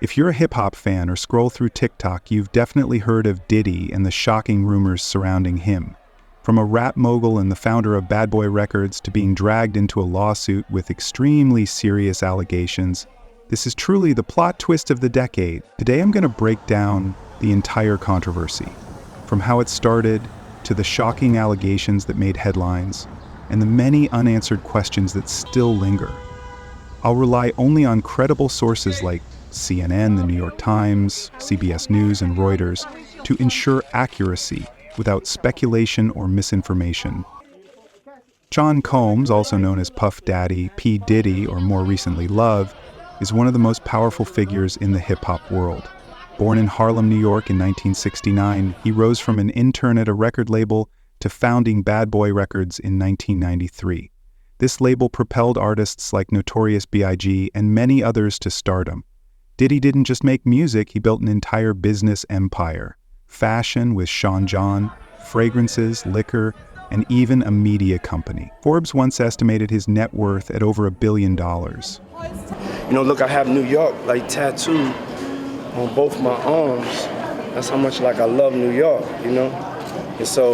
If you're a hip-hop fan or scroll through TikTok, you've definitely heard of Diddy and the shocking rumors surrounding him. From a rap mogul and the founder of Bad Boy Records to being dragged into a lawsuit with extremely serious allegations, this is truly the plot twist of the decade. Today I'm going to break down the entire controversy, from how it started to the shocking allegations that made headlines, and the many unanswered questions that still linger. I'll rely only on credible sources like CNN, the New York Times, CBS News, and Reuters to ensure accuracy without speculation or misinformation. Sean Combs, also known as Puff Daddy, P. Diddy, or more recently Love, is one of the most powerful figures in the hip-hop world. Born in Harlem, New York in 1969, he rose from an intern at a record label to founding Bad Boy Records in 1993. This label propelled artists like Notorious B.I.G. and many others to stardom. Diddy didn't just make music, he built an entire business empire. Fashion with Sean John, fragrances, liquor, and even a media company. Forbes once estimated his net worth at over $1 billion. You know, look, I have New York tattooed on both my arms. That's how much I love New York, you know? And so,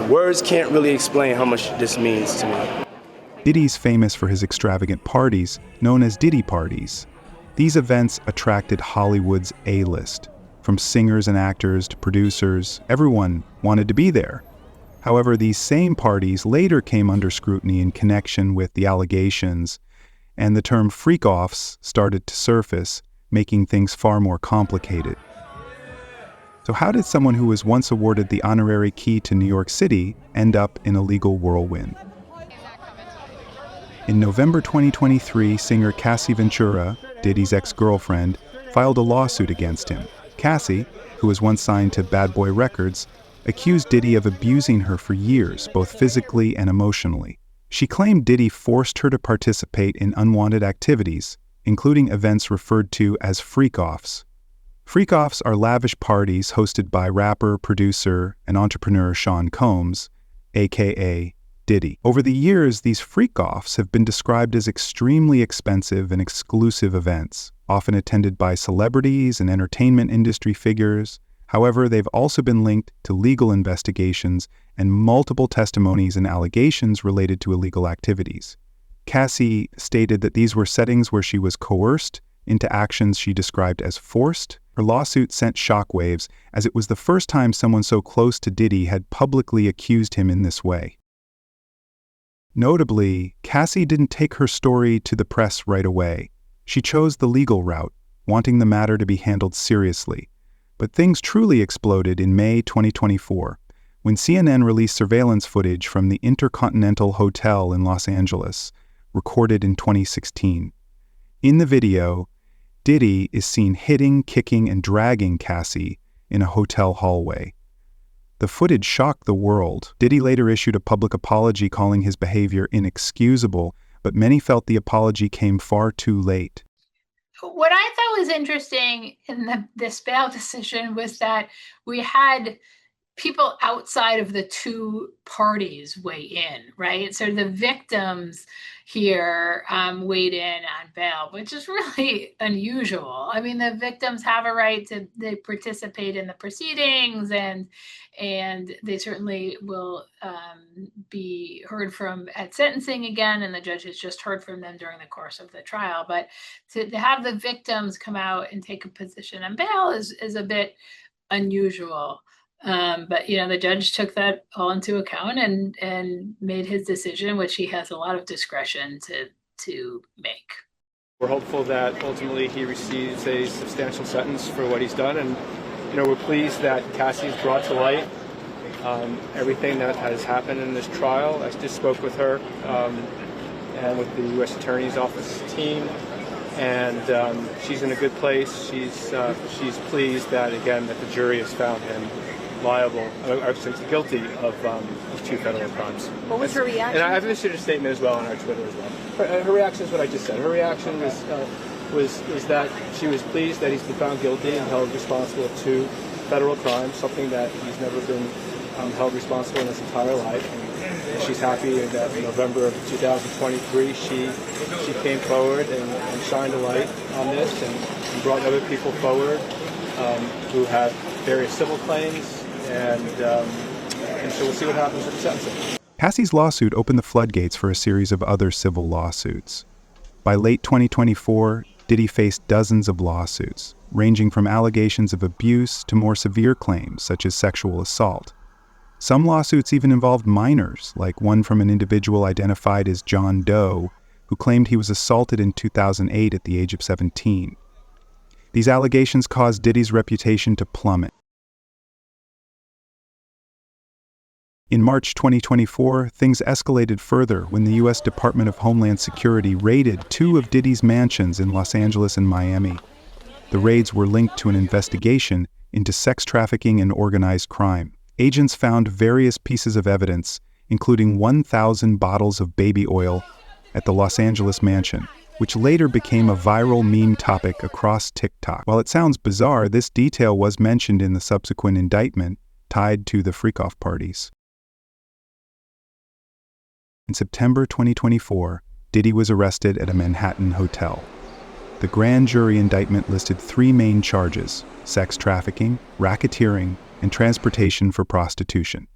words can't really explain how much this means to me. Diddy's famous for his extravagant parties, known as Diddy parties. These events attracted Hollywood's A-list. From singers and actors to producers, everyone wanted to be there. However, these same parties later came under scrutiny in connection with the allegations, and the term freak-offs started to surface, making things far more complicated. So how did someone who was once awarded the honorary key to New York City end up in a legal whirlwind? In November 2023, singer Cassie Ventura, Diddy's ex-girlfriend, filed a lawsuit against him. Cassie, who was once signed to Bad Boy Records, accused Diddy of abusing her for years, both physically and emotionally. She claimed Diddy forced her to participate in unwanted activities, including events referred to as freak-offs. Freak-offs are lavish parties hosted by rapper, producer, and entrepreneur Sean Combs, aka Diddy. Over the years, these freak-offs have been described as extremely expensive and exclusive events, often attended by celebrities and entertainment industry figures. However, they've also been linked to legal investigations and multiple testimonies and allegations related to illegal activities. Cassie stated that these were settings where she was coerced into actions she described as forced. Her lawsuit sent shockwaves, as it was the first time someone so close to Diddy had publicly accused him in this way. Notably, Cassie didn't take her story to the press right away. She chose the legal route, wanting the matter to be handled seriously. But things truly exploded in May 2024, when CNN released surveillance footage from the Intercontinental Hotel in Los Angeles, recorded in 2016. In the video, Diddy is seen hitting, kicking, and dragging Cassie in a hotel hallway. The footage shocked the world. Diddy later issued a public apology calling his behavior inexcusable, but many felt the apology came far too late. What I thought was interesting in this bail decision was that we had people outside of the two parties weigh in, right? So the victims here weighed in on bail, which is really unusual. I mean, the victims have a right to they participate in the proceedings, and they certainly will be heard from at sentencing again, and the judge has just heard from them during the course of the trial. But to have the victims come out and take a position on bail is a bit unusual. But the judge took that all into account and made his decision, which he has a lot of discretion to make. We're hopeful that ultimately he receives a substantial sentence for what he's done, and we're pleased that Cassie's brought to light everything that has happened in this trial. I just spoke with her and with the U.S. Attorney's Office team, and she's in a good place. She's pleased that the jury has found him liable, guilty of two federal crimes. What was her reaction? And I've issued a statement as well on our Twitter as well. Her reaction is what I just said. Her reaction was that she was pleased that he's been found guilty and held responsible of two federal crimes, something that he's never been held responsible in his entire life. she's happy that in November of 2023 she came forward and shined a light on this and brought other people forward who have various civil claims, and so we'll see what happens with the sentencing. Cassie's lawsuit opened the floodgates for a series of other civil lawsuits. By late 2024, Diddy faced dozens of lawsuits, ranging from allegations of abuse to more severe claims, such as sexual assault. Some lawsuits even involved minors, like one from an individual identified as John Doe, who claimed he was assaulted in 2008 at the age of 17. These allegations caused Diddy's reputation to plummet. In March 2024, things escalated further when the U.S. Department of Homeland Security raided two of Diddy's mansions in Los Angeles and Miami. The raids were linked to an investigation into sex trafficking and organized crime. Agents found various pieces of evidence, including 1,000 bottles of baby oil at the Los Angeles mansion, which later became a viral meme topic across TikTok. While it sounds bizarre, this detail was mentioned in the subsequent indictment tied to the freak-off parties. In September 2024, Diddy was arrested at a Manhattan hotel. The grand jury indictment listed three main charges: sex trafficking, racketeering, and transportation for prostitution.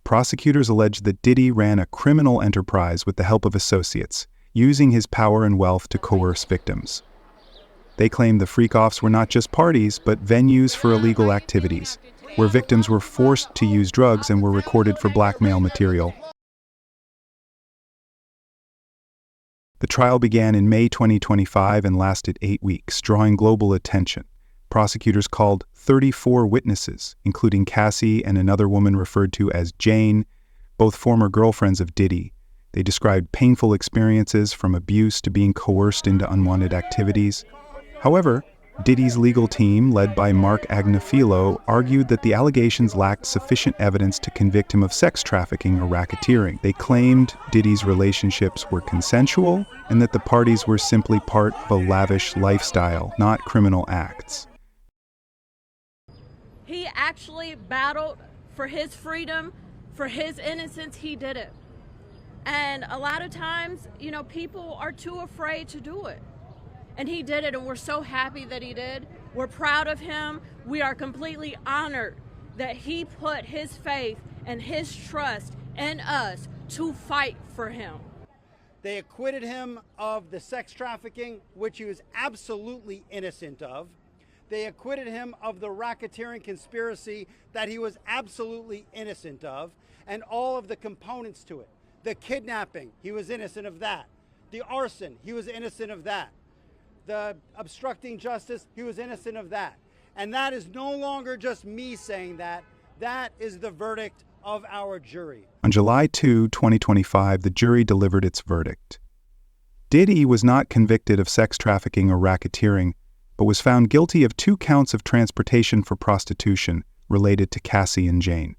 Prosecutors alleged that Diddy ran a criminal enterprise with the help of associates, using his power and wealth to coerce victims. They claimed the freak-offs were not just parties, but venues for illegal activities, where victims were forced to use drugs and were recorded for blackmail material. The trial began in May 2025 and lasted 8 weeks, drawing global attention. Prosecutors called 34 witnesses, including Cassie and another woman referred to as Jane, both former girlfriends of Diddy. They described painful experiences from abuse to being coerced into unwanted activities. However, Diddy's legal team, led by Mark Agnifilo, argued that the allegations lacked sufficient evidence to convict him of sex trafficking or racketeering. They claimed Diddy's relationships were consensual and that the parties were simply part of a lavish lifestyle, not criminal acts. He actually battled for his freedom, for his innocence. He did it. And a lot of times, people are too afraid to do it. And he did it, and we're so happy that he did. We're proud of him. We are completely honored that he put his faith and his trust in us to fight for him. They acquitted him of the sex trafficking, which he was absolutely innocent of. They acquitted him of the racketeering conspiracy that he was absolutely innocent of, and all of the components to it. The kidnapping, he was innocent of that. The arson, he was innocent of that. The obstructing justice, he was innocent of that. And that is no longer just me saying that. That is the verdict of our jury. On July 2, 2025, the jury delivered its verdict. Diddy was not convicted of sex trafficking or racketeering, but was found guilty of 2 counts of transportation for prostitution related to Cassie and Jane.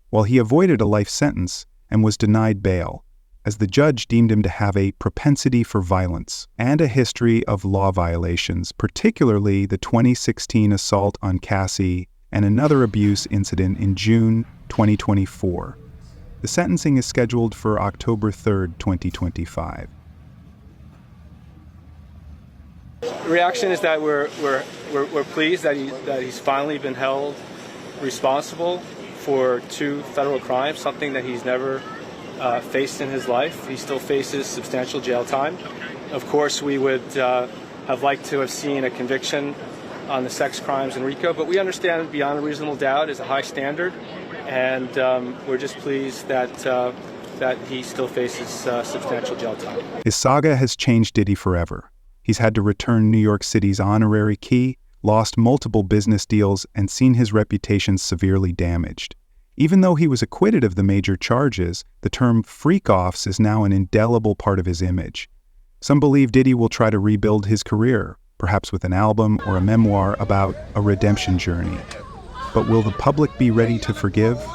While he avoided a life sentence and was denied bail, as the judge deemed him to have a propensity for violence and a history of law violations, particularly the 2016 assault on Cassie and another abuse incident in June 2024. The sentencing is scheduled for October 3, 2025. The reaction is that we're pleased that he's finally been held responsible for 2 federal crimes, something that he's never faced in his life. He still faces substantial jail time. Of course, we would have liked to have seen a conviction on the sex crimes in RICO, but we understand beyond a reasonable doubt is a high standard, and we're just pleased that he still faces substantial jail time. His saga has changed Diddy forever. He's had to return New York City's honorary key, lost multiple business deals, and seen his reputation severely damaged. Even though he was acquitted of the major charges, the term freak-offs is now an indelible part of his image. Some believe Diddy will try to rebuild his career, perhaps with an album or a memoir about a redemption journey. But will the public be ready to forgive?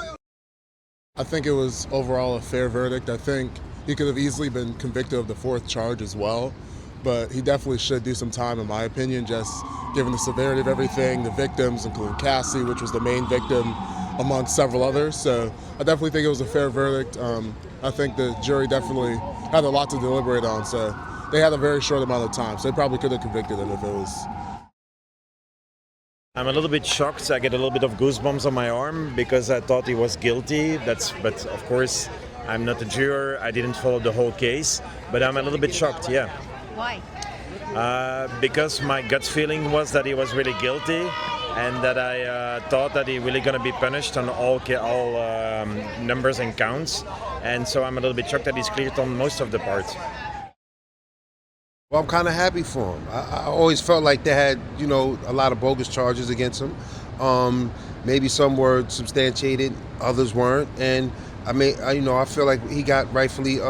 I think it was overall a fair verdict. I think he could have easily been convicted of the 4th charge as well, but he definitely should do some time, in my opinion, just given the severity of everything, the victims, including Cassie, which was the main victim, amongst several others. So I definitely think it was a fair verdict. I think the jury definitely had a lot to deliberate on, so they had a very short amount of time, so they probably could have convicted him if it was. I'm a little bit shocked. I get a little bit of goosebumps on my arm because I thought he was guilty. But of course, I'm not a juror. I didn't follow the whole case, but I'm a little bit shocked. Yeah. Why? Because my gut feeling was that he was really guilty, and that I thought that he really going to be punished on all numbers and counts, and so I'm a little bit shocked that he's cleared on most of the parts. Well, I'm kind of happy for him. I always felt like they had, a lot of bogus charges against him. Maybe some were substantiated, others weren't, and I feel like he got rightfully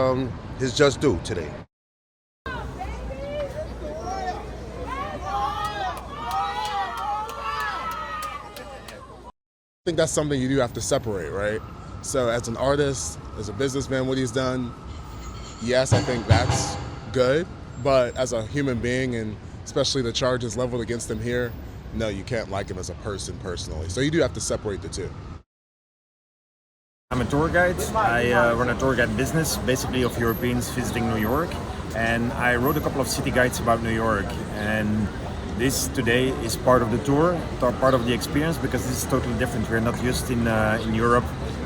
his just due today. I think that's something you do have to separate, right? So as an artist, as a businessman, what he's done, yes, I think that's good. But as a human being, and especially the charges leveled against him here, no, you can't like him as a person personally. So you do have to separate the two. I'm a tour guide. I run a tour guide business, basically of Europeans visiting New York. And I wrote a couple of city guides about New York. And this today is part of the tour, part of the experience, because this is totally different. We're not used in Europe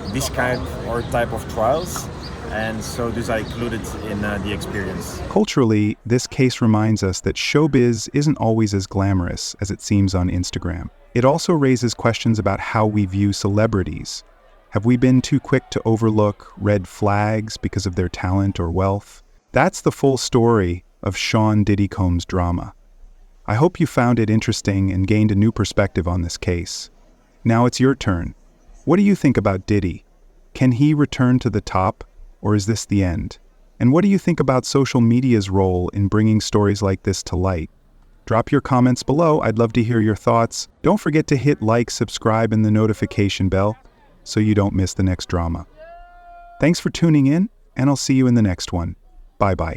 this kind or type of trials, and so this I included in the experience. Culturally, this case reminds us that showbiz isn't always as glamorous as it seems on Instagram. It also raises questions about how we view celebrities. Have we been too quick to overlook red flags because of their talent or wealth? That's the full story of Sean Diddy Combs' drama. I hope you found it interesting and gained a new perspective on this case. Now it's your turn. What do you think about Diddy? Can he return to the top, or is this the end? And what do you think about social media's role in bringing stories like this to light? Drop your comments below. I'd love to hear your thoughts. Don't forget to hit like, subscribe, and the notification bell so you don't miss the next drama. Thanks for tuning in, and I'll see you in the next one. Bye-bye.